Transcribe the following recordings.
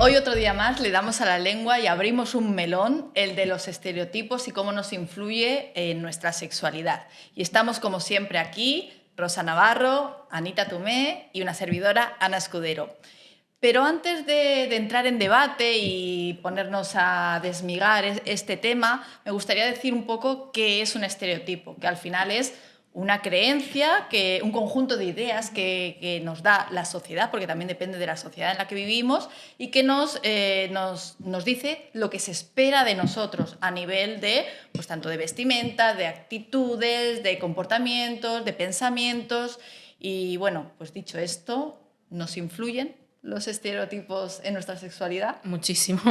Hoy otro día más le damos a la lengua y abrimos un melón, el de los estereotipos y cómo nos influye en nuestra sexualidad. Y estamos como siempre aquí, Rosa Navarro, Anita Tumé y una servidora, Ana Escudero. Pero antes de entrar en debate y ponernos a desmigar este tema, me gustaría decir un poco qué es un estereotipo, que al final es una creencia, un conjunto de ideas que nos da la sociedad, porque también depende de la sociedad en la que vivimos, y que nos dice lo que se espera de nosotros a nivel de, pues, tanto de vestimenta, de actitudes, de comportamientos, de pensamientos. Y bueno, pues dicho esto, ¿nos influyen los estereotipos en nuestra sexualidad? Muchísimo.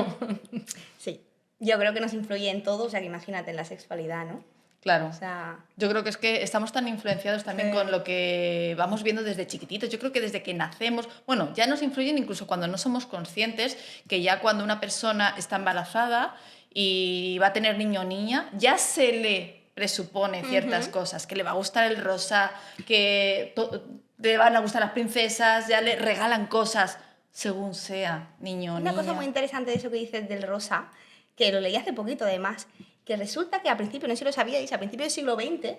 Sí, yo creo que nos influye en todo, o sea, que imagínate en la sexualidad, ¿no? Claro. O sea, yo creo que es que estamos tan influenciados también con lo que vamos viendo desde chiquititos. Yo creo que desde que nacemos, bueno, ya nos influyen incluso cuando no somos conscientes, que ya cuando una persona está embarazada y va a tener niño o niña, ya se le presupone ciertas cosas, que le va a gustar el rosa, que le van a gustar las princesas, ya le regalan cosas según sea niño o niña. una cosa muy interesante de eso que dices del rosa, que lo leí hace poquito además, que resulta que a principio, no sé si lo sabíais, a principios del siglo XX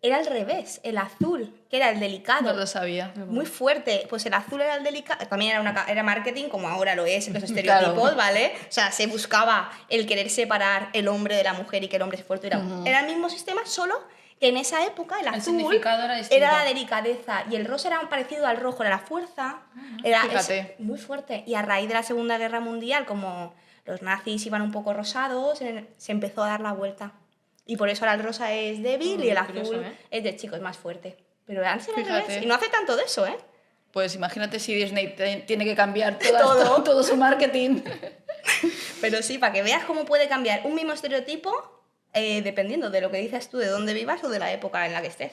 era al revés, el azul, que era el delicado. No lo sabía. Muy fuerte, pues el azul era el delicado, también era marketing como ahora lo es, los estereotipos, Claro. ¿vale? O sea, se buscaba el querer separar el hombre de la mujer y que el hombre es fuerte. Era el mismo sistema, solo que en esa época el azul significado era distinto. era la delicadeza y el rosa era parecido al rojo, era la fuerza, Fíjate. muy fuerte. Y a raíz de la Segunda Guerra Mundial, como los nazis iban un poco rosados, se empezó a dar la vuelta. Y por eso ahora el rosa es débil y el curioso, azul es de chico, es más fuerte. Pero antes era al Fíjate. revés. Y no hace tanto de eso, ¿eh? Pues imagínate si Disney tiene que cambiar Todo. todo su marketing. Pero sí, para que veas cómo puede cambiar un mismo estereotipo dependiendo de lo que dices tú, de dónde vivas o de la época en la que estés.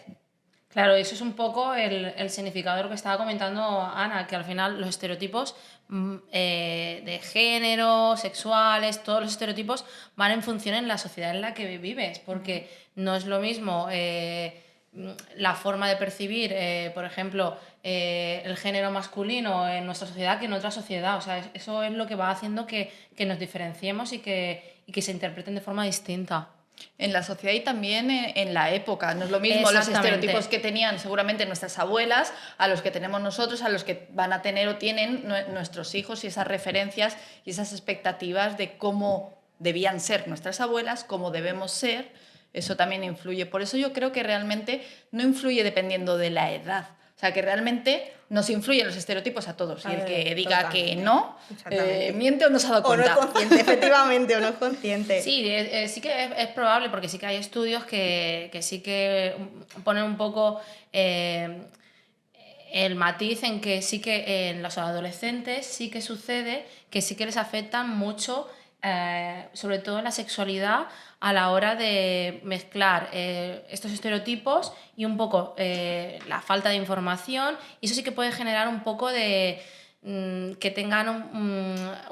Claro, eso es un poco el significado de lo que estaba comentando Ana, que al final los estereotipos de género, sexuales, todos los estereotipos van en función en la sociedad en la que vives, porque no es lo mismo la forma de percibir, por ejemplo, el género masculino en nuestra sociedad que en otra sociedad. O sea, eso es lo que va haciendo que nos diferenciemos y que se interpreten de forma distinta. En la sociedad y también en la época. No es lo mismo los estereotipos que tenían seguramente nuestras abuelas a los que tenemos nosotros, a los que van a tener o tienen nuestros hijos, y esas referencias y esas expectativas de cómo debían ser nuestras abuelas, cómo debemos ser. Eso también influye. Por eso yo creo que realmente no influye dependiendo de la edad. O sea, que realmente nos influyen los estereotipos a todos. Y el que diga que no, miente o no se ha dado cuenta. O no es consciente, efectivamente, o no es consciente. Sí, sí que es probable, porque sí que hay estudios que sí que ponen un poco el matiz en que sí que en los adolescentes sí que sucede que sí que les afectan mucho, sobre todo en la sexualidad, a la hora de mezclar estos estereotipos y un poco la falta de información, y eso sí que puede generar un poco de que tengan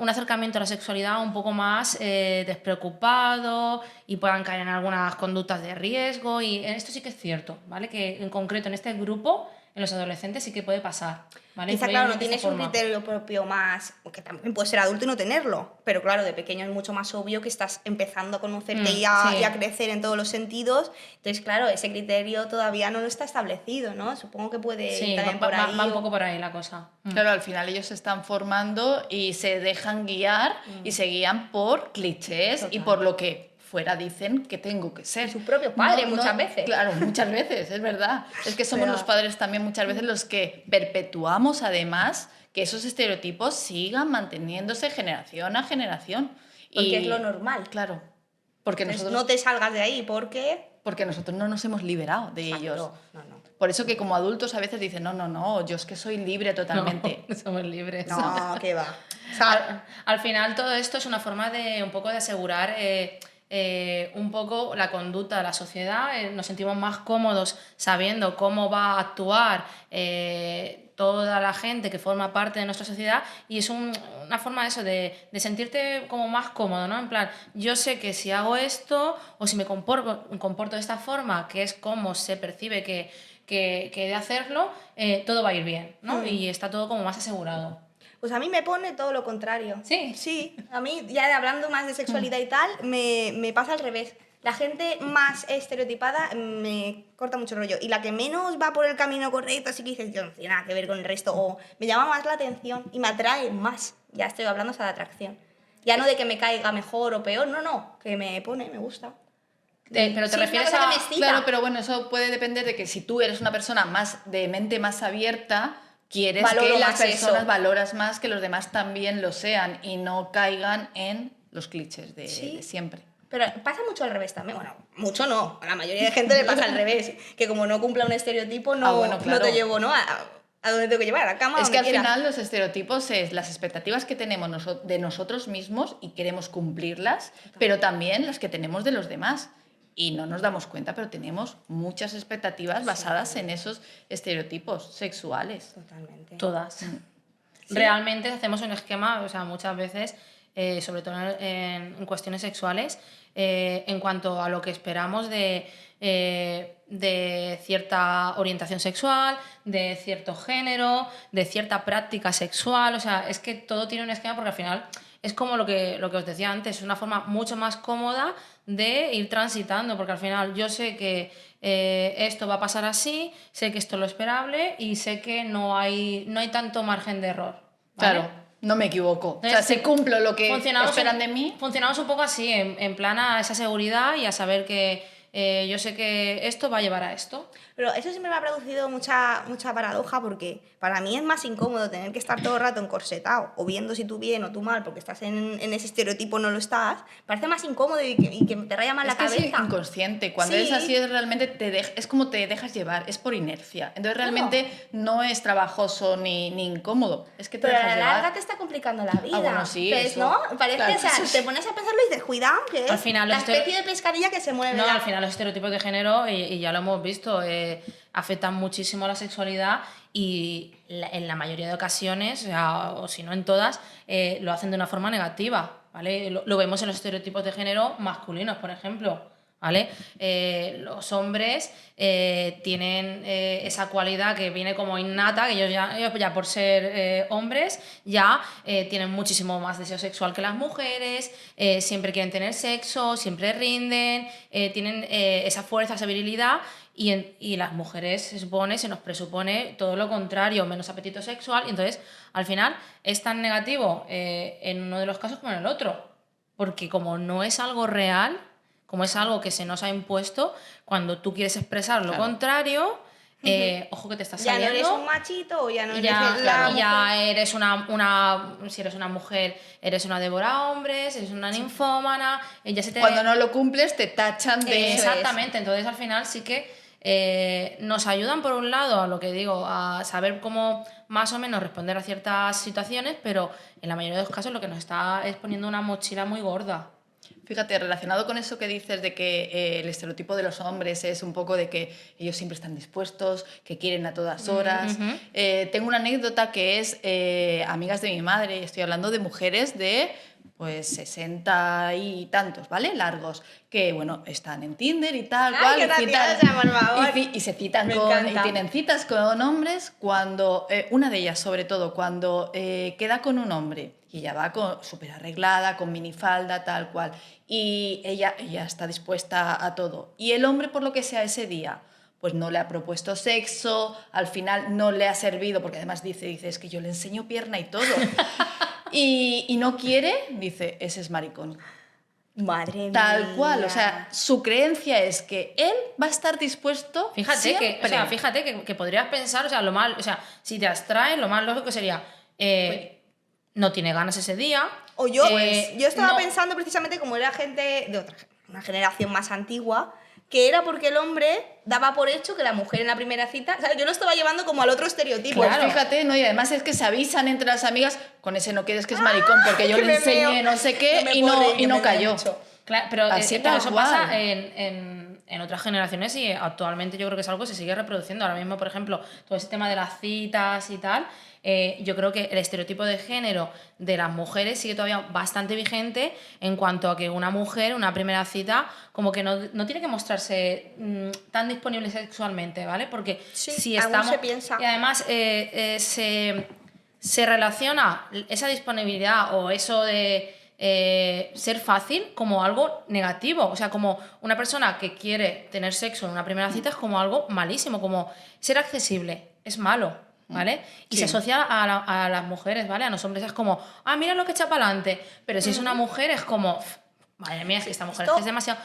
un acercamiento a la sexualidad un poco más despreocupado y puedan caer en algunas conductas de riesgo, y esto sí que es cierto, ¿vale? Que en concreto en este grupo, en los adolescentes, sí que puede pasar, ¿vale? Quizá, claro, no tienes un criterio propio más, porque también puedes ser adulto y no tenerlo, pero claro, de pequeño es mucho más obvio que estás empezando a conocerte y a crecer en todos los sentidos. Entonces, claro, ese criterio todavía no está establecido, ¿no? Supongo que puede ir también por ahí. Va un poco por ahí la cosa. Claro, al final ellos se están formando y se dejan guiar y se guían por clichés. Total. Y por lo que fuera dicen que tengo que ser. Sus propios padres muchas veces. Claro, muchas veces, es verdad. Es que somos los padres también muchas veces los que perpetuamos además que esos estereotipos sigan manteniéndose generación a generación. Porque es lo normal. Claro. Porque nosotros, no te salgas de ahí, porque nosotros no nos hemos liberado de ellos. No. Por eso que como adultos a veces dicen, no, yo es que soy libre totalmente. No somos libres. No, qué va. O sea, al final todo esto es una forma de un poco de asegurar un poco la conducta de la sociedad. Nos sentimos más cómodos sabiendo cómo va a actuar toda la gente que forma parte de nuestra sociedad, y es una forma de eso, de sentirte como más cómodo, ¿no? En plan, yo sé que si hago esto o si me comporto de esta forma, que es como se percibe que de hacerlo, todo va a ir bien, ¿no? Y está todo como más asegurado. Pues a mí me pone todo lo contrario. ¿Sí? Sí, a mí, ya hablando más de sexualidad y tal, me pasa al revés. La gente más estereotipada me corta mucho el rollo. Y la que menos va por el camino correcto, así que dices, yo no tiene nada que ver con el resto. O me llama más la atención y me atrae más. Ya estoy hablando hasta de atracción. Ya no de que me caiga mejor o peor, no, que me pone, me gusta. Pero te Sí, refieres es una cosa a... que me excita. Claro, pero bueno, eso puede depender de que si tú eres una persona más de mente más abierta, quieres Valoro que las más personas eso. valoras más que los demás también lo sean y no caigan en los clichés de Sí. siempre. Pero pasa mucho al revés también. Bueno, mucho no. A la mayoría de gente le pasa al revés. Que como no cumpla un estereotipo, no, bueno, claro. no te llevo, ¿no? A donde tengo que llevar, a la cama, Es que donde al quiera. final los estereotipos es las expectativas que tenemos de nosotros mismos y queremos cumplirlas, pero también las que tenemos de los demás. Y no nos damos cuenta, pero tenemos muchas expectativas basadas en esos estereotipos sexuales. Totalmente. Todas. Realmente hacemos un esquema, o sea, muchas veces, sobre todo en cuestiones sexuales, en cuanto a lo que esperamos de cierta orientación sexual, de cierto género, de cierta práctica sexual. O sea, es que todo tiene un esquema porque al final es como lo que os decía antes, es una forma mucho más cómoda de ir transitando, porque al final yo sé que esto va a pasar así, sé que esto es lo esperable y sé que no hay tanto margen de error. ¿Vale? Claro, no me equivoco. O sea, Entonces, si cumplo lo que esperan de mí. Funcionamos un poco así, en plan a esa seguridad y a saber que yo sé que esto va a llevar a esto. Pero eso siempre me ha producido mucha paradoja porque para mí es más incómodo tener que estar todo el rato encorsetado o viendo si tú bien o tú mal porque estás en ese estereotipo no lo estás. Parece más incómodo y que te raya más Es la que es cabeza. inconsciente. Cuando Sí. es así, es realmente es como te dejas llevar, es por inercia. Entonces realmente no es trabajoso ni incómodo. Es que te Pero a dejas la llevar. larga te está complicando la vida. bueno, sí, Entonces, eso. ¿no? Parece, Claro. o sea, te pones a pensarlo y dices, cuidado, que es Al final, la los especie de pescadilla que se mueve. No, al final los estereotipos de género, y ya lo hemos visto, afectan muchísimo a la sexualidad y en la mayoría de ocasiones, o si no en todas, lo hacen de una forma negativa, ¿vale? Lo vemos en los estereotipos de género masculinos, por ejemplo, ¿vale? Los hombres tienen esa cualidad que viene como innata, que ellos ya por ser hombres ya tienen muchísimo más deseo sexual que las mujeres, siempre quieren tener sexo, siempre rinden, tienen esa fuerza, esa virilidad. Y las mujeres se nos presupone todo lo contrario, menos apetito sexual, y entonces al final es tan negativo en uno de los casos como en el otro, porque como no es algo real, como es algo que se nos ha impuesto, cuando tú quieres expresar lo Claro. contrario, ojo que te estás Ya no saliendo. eres un machito o ya no eres Ya, la mujer. ya eres si eres una mujer, eres una devora hombres, eres una ninfómana, ya se te... Cuando no lo cumples, te tachan de. Exactamente, entonces al final sí que nos ayudan por un lado a lo que digo, a saber cómo más o menos responder a ciertas situaciones, pero en la mayoría de los casos lo que nos está es poniendo una mochila muy gorda. Fíjate, relacionado con eso que dices de que el estereotipo de los hombres es un poco de que ellos siempre están dispuestos, que quieren a todas horas. Tengo una anécdota que es amigas de mi madre, estoy hablando de mujeres de pues 60 y tantos, ¿vale? Largos, que bueno, están en Tinder y tal, Ay, cual, qué y citan- graciosa, por favor. y se citan Me y encanta. tienen citas con hombres cuando, una de ellas sobre todo, cuando queda con un hombre y ella va súper arreglada, con minifalda, tal cual, y ella está dispuesta a todo. Y el hombre, por lo que sea ese día, pues no le ha propuesto sexo, al final no le ha servido, porque además dice es que yo le enseño pierna y todo. y no quiere, dice, ese es maricón. Madre mía. Tal cual, o sea, su creencia es que él va a estar dispuesto Fíjate que podrías pensar, o sea, si te abstraes, lo más lógico sería no tiene ganas ese día. O yo estaba no- pensando precisamente como era gente de una generación más antigua, que era porque el hombre daba por hecho que la mujer en la primera cita, ¿sabes? Yo lo estaba llevando como al otro estereotipo. Pues fíjate, ¿no? Y además es que se avisan entre las amigas, con ese no quieres que es maricón, porque yo que le me enseñé meo. no sé qué No me y puedo no, reír, y que no me río cayó. mucho. Claro, pero Así pero tal eso cual. pasa en otras generaciones y actualmente yo creo que es algo que se sigue reproduciendo. Ahora mismo, por ejemplo, todo ese tema de las citas y tal, yo creo que el estereotipo de género de las mujeres sigue todavía bastante vigente en cuanto a que una mujer, una primera cita, como que no tiene que mostrarse tan disponible sexualmente, ¿vale? Porque Sí, si aún estamos... se piensa. Y además se relaciona esa disponibilidad o eso de ser fácil como algo negativo. O sea, como una persona que quiere tener sexo en una primera cita es como algo malísimo, como ser accesible es malo, ¿vale? Y Sí. se asocia a las mujeres, ¿vale? A los hombres es como, mira lo que echa para adelante. Pero si es una mujer es como, madre mía, es que esta mujer es que es demasiado...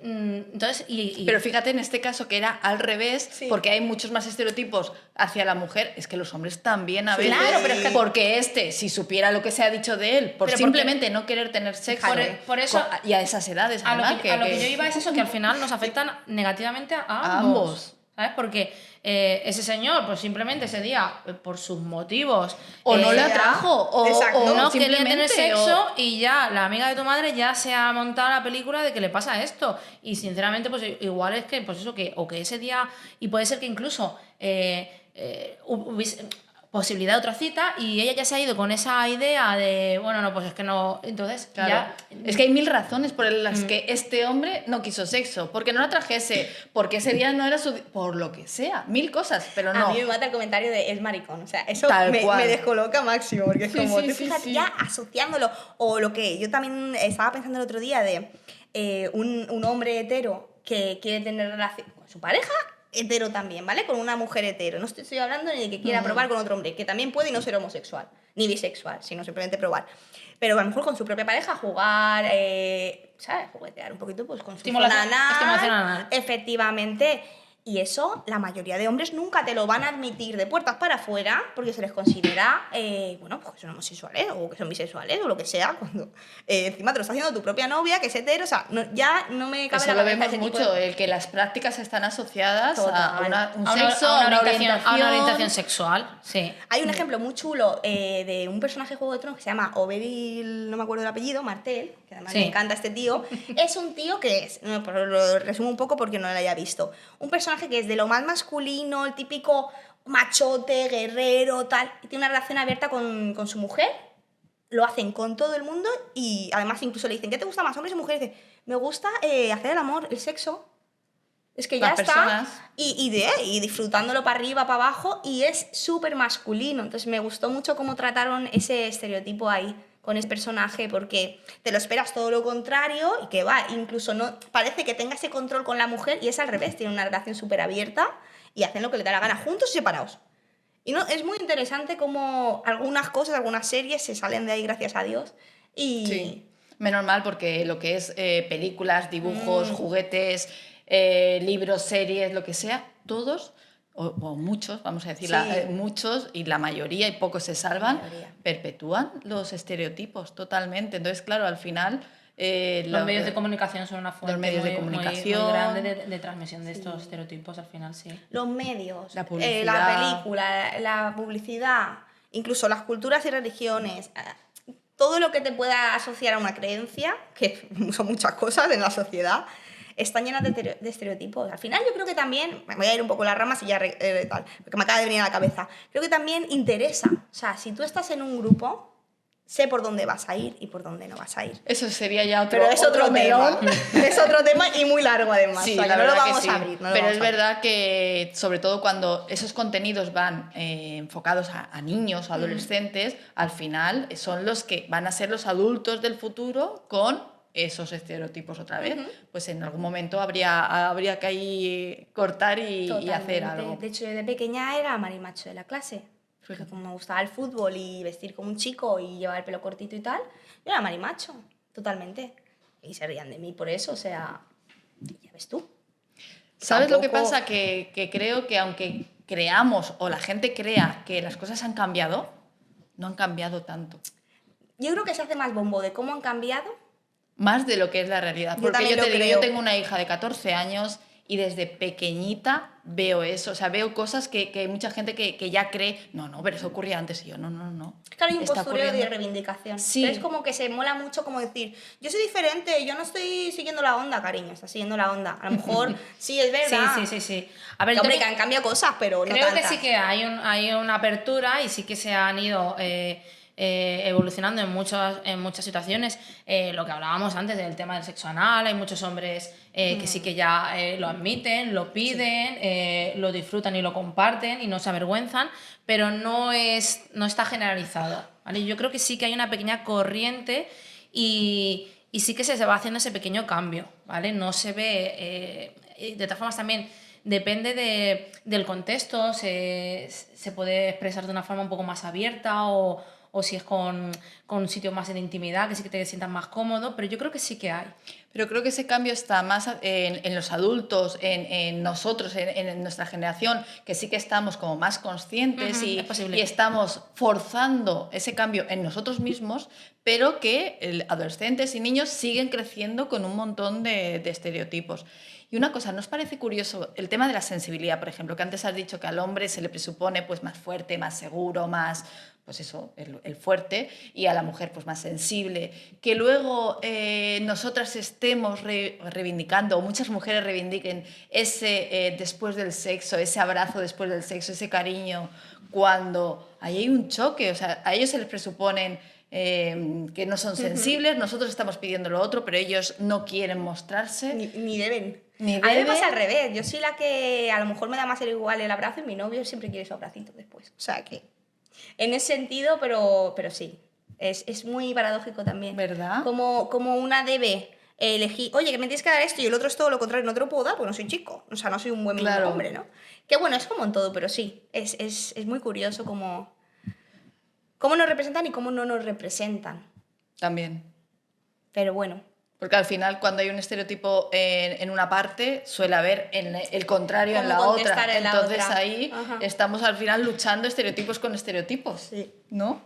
Entonces, Pero fíjate en este caso que era al revés, Sí. porque hay muchos más estereotipos hacia la mujer. Es que los hombres también a Sí, veces. claro, pero es que- Porque si supiera lo que se ha dicho de él, por Pero simplemente no querer tener sexo, Por eso- y a esas edades, a lo además, que, a lo que yo iba es eso, que al final nos afectan negativamente a ambos. ¿Sabes? Porque ese señor, pues simplemente ese día, por sus motivos... o no le ya. atrajo, o, Exacto. o no quería tener simplemente, sexo y ya la amiga de tu madre ya se ha montado la película de que le pasa esto. Y sinceramente, pues igual es que, pues eso, o que ese día, y puede ser que incluso hubiese posibilidad de otra cita y ella ya se ha ido con esa idea de, bueno, no, pues es que no, entonces Claro. ya... Es que hay mil razones por las que este hombre no quiso sexo, porque no la trajese, porque ese día no era por lo que sea, mil cosas, pero no. A mí me mata el comentario de es maricón. O sea, eso Tal me cual. descoloca máximo. Porque es Sí, como, sí, tú sí, fíjate, sí. ya asociándolo. O lo que yo también estaba pensando el otro día de un hombre hetero que quiere tener relación con su pareja, hetero también, ¿vale? Con una mujer hetero. No estoy hablando ni de que quiera probar con otro hombre, que también puede y no ser homosexual, ni bisexual, sino simplemente probar. Pero a lo mejor con su propia pareja jugar, ¿sabes? Juguetear un poquito pues con su Estimulación- zona anal, estimulación anal. efectivamente. Y eso la mayoría de hombres nunca te lo van a admitir de puertas para afuera porque se les considera, bueno, pues que son homosexuales o que son bisexuales o lo que sea. Cuando encima te lo está haciendo tu propia novia, que es hetero, o sea, ya no me cabe Eso la lo cabeza vemos ese tipo mucho, de- el que las prácticas están asociadas Total. a un a una- sexo, a una a orientación sexual, sí. Hay un ejemplo muy chulo de un personaje de Juego de Tronos que se llama Oberyn, no me acuerdo el apellido, Martell, que además Sí. me encanta este tío. Es un tío que es, no, pues lo resumo un poco porque no lo haya visto, un personaje que es de lo más masculino, el típico machote, guerrero, tal, y tiene una relación abierta con su mujer, lo hacen con todo el mundo y además incluso le dicen, ¿qué te gusta más, hombres o mujeres? Dice, me gusta hacer el amor, el sexo. Es que ya Las está. personas. Y disfrutándolo para arriba, para abajo, y es súper masculino. Entonces me gustó mucho cómo trataron ese estereotipo ahí con ese personaje, porque te lo esperas todo lo contrario y que va, incluso no parece que tenga ese control con la mujer y es al revés, tiene una relación súper abierta y hacen lo que le da la gana, juntos y separados. Y no, es muy interesante cómo algunas cosas, algunas series se salen de ahí, gracias a Dios. Y Sí, menos mal porque lo que es películas, dibujos, juguetes, libros, series, lo que sea, todos, o muchos, vamos a decir, Sí. muchos y la mayoría, y pocos se salvan, mayoría. perpetúan los estereotipos totalmente. Entonces, claro, al final... Los medios de comunicación son una fuente medios de muy comunicación. grande de transmisión de estos estereotipos al final, sí. los medios, La publicidad. la película, la publicidad, incluso las culturas y religiones, todo lo que te pueda asociar a una creencia, que son muchas cosas en la sociedad, están llenas de estereotipos. Al final yo creo que también, me voy a ir un poco las ramas y ya tal, porque me acaba de venir a la cabeza, creo que también interesa. O sea, si tú estás en un grupo, sé por dónde vas a ir y por dónde no vas a ir. Eso sería ya otro, Pero es otro tema. melón. Es otro tema y muy largo además. Sí, o sea, que la no lo verdad que vamos sí. a abrir. no lo Pero vamos es a abrir. verdad que, sobre todo cuando esos contenidos van enfocados a niños o adolescentes, al final son los que van a ser los adultos del futuro con esos estereotipos otra vez. Pues en algún momento habría que ahí cortar y hacer Totalmente. algo. De hecho, yo de pequeña era marimacho de la clase. Porque como me gustaba el fútbol y vestir como un chico y llevar el pelo cortito y tal, yo era marimacho, totalmente. Y se rían de mí por eso, o sea, ya ves tú. ¿Sabes lo que Tampoco- pasa? Que creo que aunque creamos o la gente crea que las cosas han cambiado, no han cambiado tanto. Yo creo que se hace más bombo de cómo han cambiado. Más de lo que es la realidad. Yo Porque también yo lo te digo, creo. yo tengo una hija de 14 años y desde pequeñita veo eso. O sea, veo cosas que hay mucha gente que ya cree, no, pero eso ocurría antes. Y yo, no. Claro, hay un Está postureo de ocurriendo. reivindicación. Sí. Pero es como que se mola mucho como decir, yo soy diferente, yo no estoy siguiendo la onda, cariño, estás siguiendo la onda. A lo mejor sí es verdad. Sí. A ver, Que, hombre, yo que han cambiado cosas, pero no creo que tantas. sí que hay una apertura y sí que se han ido evolucionando en muchas situaciones. Lo que hablábamos antes del tema del sexo anal, hay muchos hombres que sí que ya lo admiten, lo piden, lo disfrutan y lo comparten y no se avergüenzan, pero no está generalizado, ¿vale? Yo creo que sí que hay una pequeña corriente y sí que se va haciendo ese pequeño cambio, ¿vale? No se ve... de todas formas también depende del contexto, se puede expresar de una forma un poco más abierta o si es con sitios más de intimidad, que sí que te sientas más cómodo, pero yo creo que sí que hay. Pero creo que ese cambio está más en los adultos, en nosotros, en nuestra generación, que sí que estamos como más conscientes y estamos forzando ese cambio en nosotros mismos, pero que adolescentes y niños siguen creciendo con un montón de estereotipos. Y una cosa, ¿no os parece curioso el tema de la sensibilidad, por ejemplo, que antes has dicho que al hombre se le presupone pues, más fuerte, más seguro, más... pues eso, el fuerte, y a la mujer pues más sensible, que luego nosotras estemos reivindicando, o muchas mujeres reivindiquen ese después del sexo, ese abrazo después del sexo, ese cariño, cuando ahí hay un choque, o sea, a ellos se les presuponen que no son sensibles, nosotros estamos pidiendo lo otro, pero ellos no quieren mostrarse. Ni deben. A mí deben. me pasa al revés, yo soy la que a lo mejor me da más igual el abrazo y mi novio siempre quiere su abracito después, o sea que... En ese sentido, pero sí. Es muy paradójico también. ¿Verdad? Como una debe elegir, oye, que me tienes que dar esto y el otro es todo lo contrario, no te lo puedo dar porque no soy chico. O sea, no soy un buen hombre, ¿no? Que bueno, es como en todo, pero sí. Es muy curioso cómo nos representan y cómo no nos representan. También. Pero bueno. Porque al final, cuando hay un estereotipo en una parte, suele haber el contrario en la otra. Entonces ahí estamos al final luchando estereotipos con estereotipos, sí. ¿no?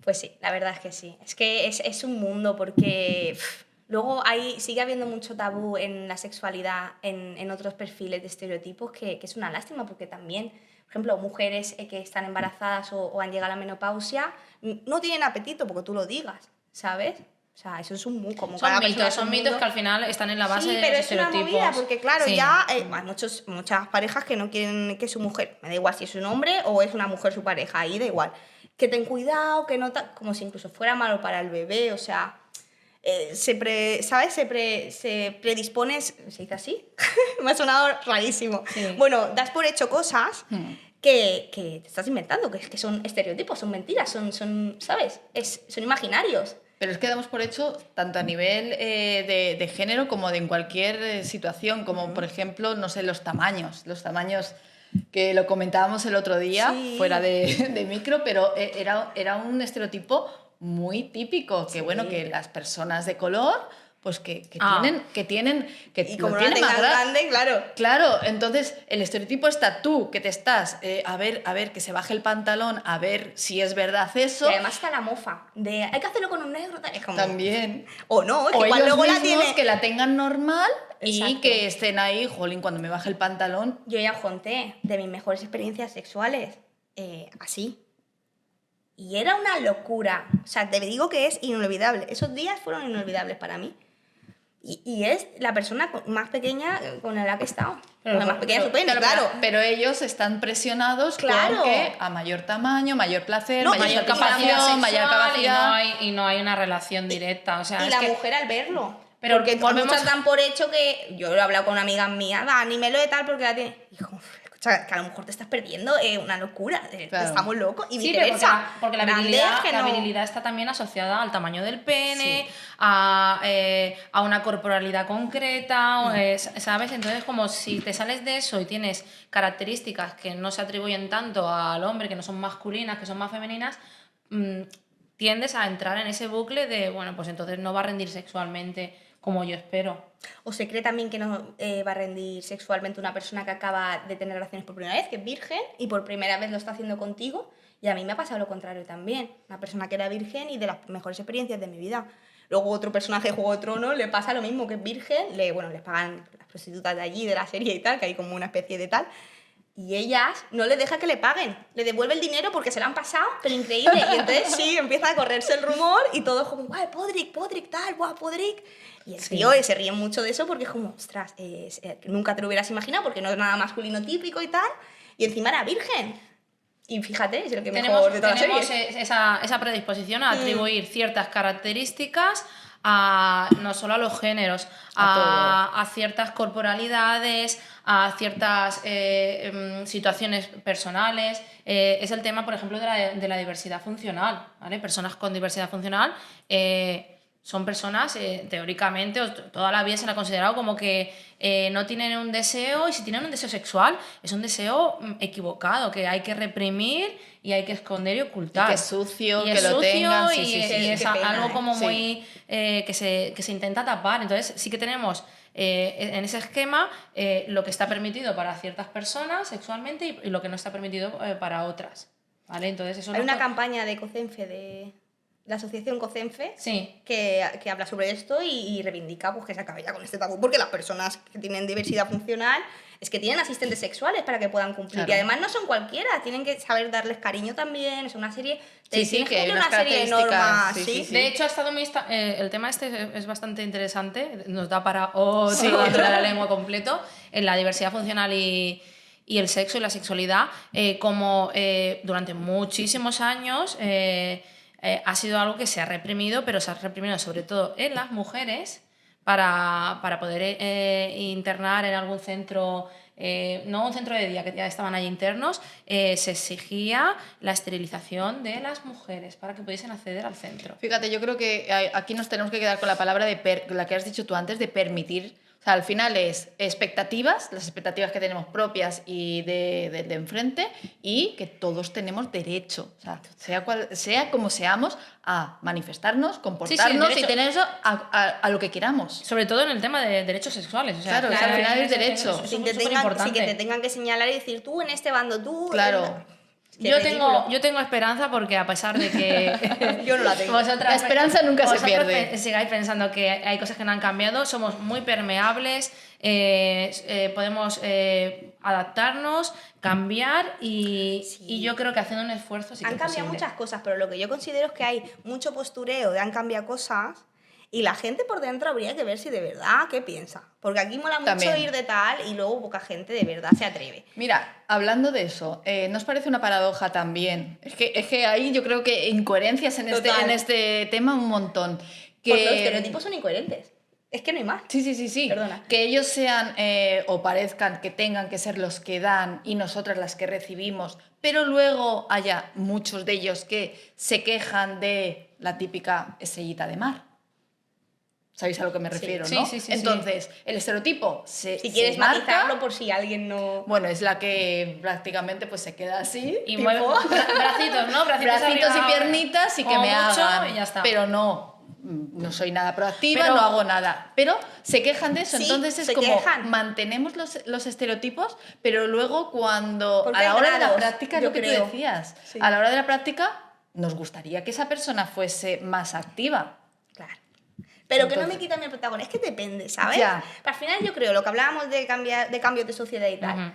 Pues sí, la verdad es que sí. Es que es un mundo porque luego sigue habiendo mucho tabú en la sexualidad, en otros perfiles de estereotipos, que es una lástima porque también, por ejemplo, mujeres que están embarazadas o han llegado a la menopausia no tienen apetito porque tú lo digas, ¿sabes? O sea, eso es un como son mitos que al final están en la base de los estereotipos. Sí, pero es una movida porque claro, ya hay muchas parejas que no quieren que su mujer, me da igual si es un hombre o es una mujer su pareja, ahí da igual. Que ten cuidado, que no como si incluso fuera malo para el bebé, o sea, ¿sabes? Se predispone, ¿se dice así? Me ha sonado rarísimo. Sí. Bueno, das por hecho cosas que te estás inventando, que son estereotipos, son mentiras, son ¿sabes? Son imaginarios. Pero es que damos por hecho tanto a nivel de género como en cualquier situación, como por ejemplo, no sé, los tamaños que lo comentábamos el otro día, fuera de micro, pero era un estereotipo muy típico, que bueno, que las personas de color... pues que tienen y como no tengas grande, claro. Claro, entonces el estereotipo está tú, que te estás a ver que se baje el pantalón, a ver si es verdad eso. Y además está la mofa de hay que hacerlo con un negro, es como... También. O no, que igual ellos luego mismos la tiene... que la tengan normal. Exacto. Y que estén ahí, jolín, cuando me baje el pantalón. Yo ya conté de mis mejores experiencias sexuales así. Y era una locura. O sea, te digo que es inolvidable. Esos días fueron inolvidables para mí. Y es la persona más pequeña con la que he estado. La más pequeña su pene, claro. Pero ellos están presionados claro. Porque a mayor tamaño, mayor placer, no, mayor capacidad, mayor capacidad. Y no hay una relación directa. O sea, y es la que... mujer al verlo. Pero porque muchas dan por hecho que... Yo lo he hablado con una amiga mía, Dani, me lo de tal porque la tiene... Hijo, escucha, que a lo mejor te estás perdiendo una locura. Claro. Estamos locos. Y viceversa. Porque la virilidad está también asociada al tamaño del pene, a una corporalidad concreta, ¿sabes? Entonces, como si te sales de eso y tienes características que no se atribuyen tanto al hombre, que no son masculinas, que son más femeninas, tiendes a entrar en ese bucle de, bueno, pues entonces no va a rendir sexualmente como yo espero. O se cree también que no va a rendir sexualmente una persona que acaba de tener relaciones por primera vez, que es virgen, y por primera vez lo está haciendo contigo. Y a mí me ha pasado lo contrario también. Una persona que era virgen y de las mejores experiencias de mi vida. Luego otro personaje de Juego de Tronos le pasa lo mismo, que es virgen, les pagan las prostitutas de allí, de la serie y tal, que hay como una especie de tal. Y ellas no les deja que le paguen. Le devuelve el dinero porque se lo han pasado, pero increíble. Y entonces sí, empieza a correrse el rumor y todo es como, guau, Podrick, tal, guau, Podrick. Y el tío se ríe mucho de eso porque es como, ostras, nunca te lo hubieras imaginado porque no es nada masculino típico y tal. Y encima era virgen. Y fíjate, es el que tenemos, mejor de toda la tenemos serie. esa predisposición a atribuir ciertas características a no solo a los géneros, a ciertas corporalidades, a ciertas situaciones personales. Es el tema, por ejemplo, de la diversidad funcional, ¿vale? Personas con diversidad funcional son personas, teóricamente, toda la vida se la ha considerado como que no tienen un deseo, y si tienen un deseo sexual, es un deseo equivocado, que hay que reprimir y hay que esconder y ocultar. Y que es sucio, y que es lo sucio tengan, y, sí, sí, y sí. es Qué pena, algo como Sí. muy que se intenta tapar. Entonces sí que tenemos en ese esquema lo que está permitido para ciertas personas sexualmente y lo que no está permitido para otras. ¿Vale? Entonces eso Hay no una fue- campaña de COCENFE, de la asociación COCENFE, Sí. que habla sobre esto y reivindica pues, que se acabe ya con este tabú, porque las personas que tienen diversidad funcional es que tienen asistentes sexuales para que puedan cumplir. Claro. Y además no son cualquiera, tienen que saber darles cariño también. Es una serie. Sí, sí, tienes que hay cumplir unas una serie de características, normas, sí, ¿sí? sí, sí. De hecho, ha estado el tema este es bastante interesante, nos da para otro Sí. debate de la lengua completo, en la diversidad funcional y el sexo y la sexualidad, como durante muchísimos años ha sido algo que se ha reprimido, pero se ha reprimido sobre todo en las mujeres para poder internar en algún centro, no un centro de día, que ya estaban allí internos, se exigía la esterilización de las mujeres para que pudiesen acceder al centro. Fíjate, yo creo que aquí nos tenemos que quedar con la palabra la que has dicho tú antes, de permitir. O sea, al final es expectativas, las expectativas que tenemos propias y de enfrente, y que todos tenemos derecho, o sea, sea como seamos, a manifestarnos, comportarnos derecho. y tener eso a lo que queramos. Sobre todo en el tema de derechos sexuales. O sea, Claro, o sea, al final es derecho. eso es Sin que, superimportante. sin que te tengan que señalar y decir tú en este bando, tú. Claro. Qué Yo ridículo. tengo esperanza porque a pesar de que Yo no la tengo. La esperanza nunca se vosotros pierde. sigáis pensando que hay cosas que no han cambiado, somos muy permeables, podemos adaptarnos, cambiar y yo creo que haciendo un esfuerzo sí que Han es cambiado posible. muchas cosas, pero lo que yo considero es que hay mucho postureo de han cambiado cosas y la gente por dentro habría que ver si de verdad qué piensa. Porque aquí mola mucho También. ir de tal y luego poca gente de verdad se atreve. Mira, hablando de eso, ¿nos parece una paradoja también? Es que ahí yo creo que incoherencias en Total. este tema un montón. Que... Porque los estereotipos son incoherentes. Es que no hay más. Sí. Perdona. Que ellos sean o parezcan que tengan que ser los que dan y nosotras las que recibimos, pero luego haya muchos de ellos que se quejan de la típica estrellita de mar. ¿Sabéis a lo que me refiero, Sí, no? sí. Entonces, el estereotipo se Si quieres marca, matizarlo por si alguien no... bueno, es la que prácticamente pues se queda así, Y tipo, mueve bracitos, ¿no? bracitos arriba, y piernitas y que como me mucho, hagan, y ya está. pero no soy nada proactiva, Pero- no hago nada. Pero se quejan de eso, Sí, entonces es se como quejan. mantenemos los estereotipos, pero luego cuando Porque a la hay hora de la grados, práctica, yo lo que tú creo. decías, Sí. a la hora de la práctica nos gustaría que esa persona fuese más activa. Claro. Pero que no Entonces- me quita mi protagonismo. Es que depende, ¿sabes? Ya. Al final yo creo, lo que hablábamos de cambios de sociedad y tal. Ujú.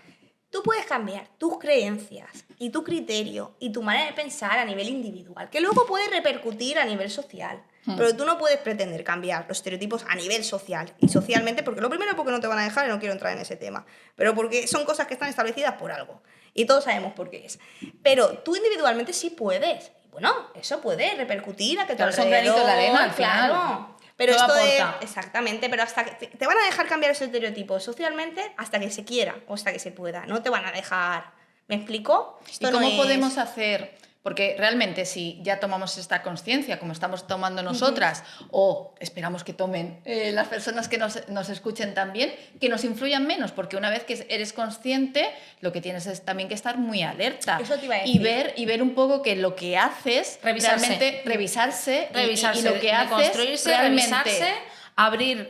Tú puedes cambiar tus creencias y tu criterio y tu manera de pensar a nivel individual, que luego puede repercutir a nivel social. Pero tú no puedes pretender cambiar los estereotipos a nivel social y socialmente, porque lo primero porque no te van a dejar y no quiero entrar en ese tema, pero porque son cosas que están establecidas por algo y todos sabemos por qué es. Pero tú individualmente sí puedes. Y bueno, eso puede repercutir a que tu Claro, son granitos de alrededor, arena al final. claro. Pero Todo esto de... aporta. Exactamente, pero hasta que te van a dejar cambiar ese estereotipo socialmente hasta que se quiera o hasta que se pueda. No te van a dejar... ¿Me explico? ¿Y Esto cómo no es- podemos hacer? Porque realmente si ya tomamos esta conciencia, como estamos tomando nosotras, o esperamos que tomen las personas que nos escuchen también, que nos influyan menos, porque una vez que eres consciente, lo que tienes es también que estar muy alerta. Eso te iba a y decir. ver un poco que lo que haces, Revisarse. realmente revisarse, Revisarse, y lo que haces construirse, realmente... revisarse,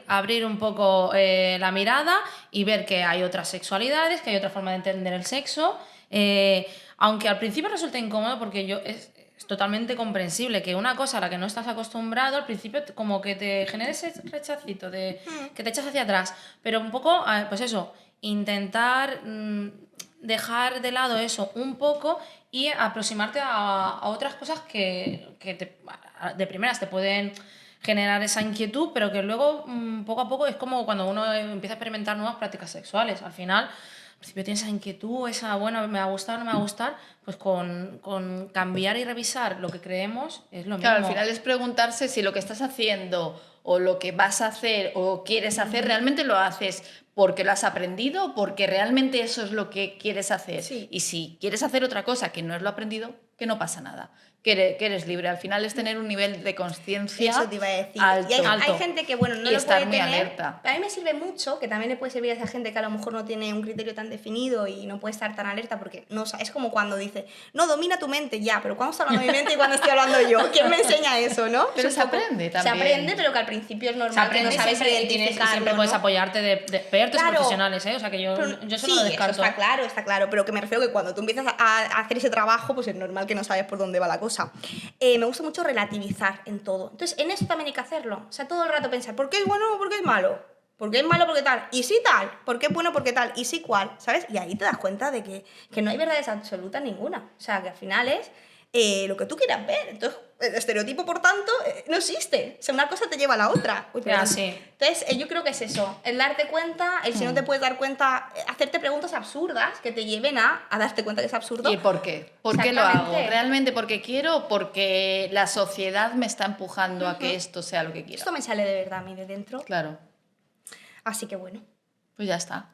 abrir un poco la mirada y ver que hay otras sexualidades, que hay otra forma de entender el sexo. Aunque al principio resulta incómodo porque es totalmente comprensible que una cosa a la que no estás acostumbrado al principio como que te genere ese rechacito, que te echas hacia atrás. Pero un poco, pues eso, intentar dejar de lado eso un poco y aproximarte a otras cosas que de primeras te pueden generar esa inquietud, pero que luego poco a poco es como cuando uno empieza a experimentar nuevas prácticas sexuales. Al final, principio tienes esa inquietud, esa, bueno, me va a gustar, no me va a gustar, pues con cambiar y revisar lo que creemos es lo mismo. Claro, al final es preguntarse si lo que estás haciendo o lo que vas a hacer o quieres hacer, realmente lo haces porque lo has aprendido o porque realmente eso es lo que quieres hacer. Sí. Y si quieres hacer otra cosa que no es lo aprendido, que no pasa nada. Que eres libre. Al final es tener un nivel de conciencia Eso te iba a decir. alto. Y hay alto. gente que, bueno, no Y lo estar puede muy tener. alerta. A mí me sirve mucho, que también le puede servir a esa gente que a lo mejor no tiene un criterio tan definido y no puede estar tan alerta, porque no, es como cuando dice, no, domina tu mente, ya, pero ¿cuándo está hablando mi mente y cuándo estoy hablando yo? ¿Quién me enseña eso, no? Pero Es se un poco- aprende Se también. aprende, pero que al principio es normal Se aprende que no sabes siempre y identificarlo, siempre puedes ¿no? apoyarte de expertos y Claro. profesionales, ¿eh? O sea que yo eso Sí, no lo descarto. eso está claro, pero que me refiero que cuando tú empiezas a hacer ese trabajo, pues es normal que no sabes por dónde va la cosa. Me gusta mucho relativizar en todo. Entonces, en eso también hay que hacerlo. O sea, todo el rato pensar, ¿por qué es bueno o por qué es malo? ¿Por qué es malo? ¿Por qué tal? ¿Y sí tal? ¿Por qué es bueno? ¿Por qué tal? ¿Y sí cuál? ¿Sabes? Y ahí te das cuenta de que no hay verdades absolutas ninguna. O sea, que al final es lo que tú quieras ver. Entonces, el estereotipo, por tanto, no existe. O sea, una cosa te lleva a la otra. Uy, Ya, perdón. sí. Entonces, yo creo que es eso. El darte cuenta, el si no te puedes dar cuenta, hacerte preguntas absurdas que te lleven a darte cuenta que es absurdo. ¿Y por qué? ¿Por qué lo hago? Exactamente. ¿Realmente porque quiero o porque la sociedad me está empujando a que esto sea lo que quiero? Esto me sale de verdad a mí de dentro. Claro, Así que bueno. pues ya está.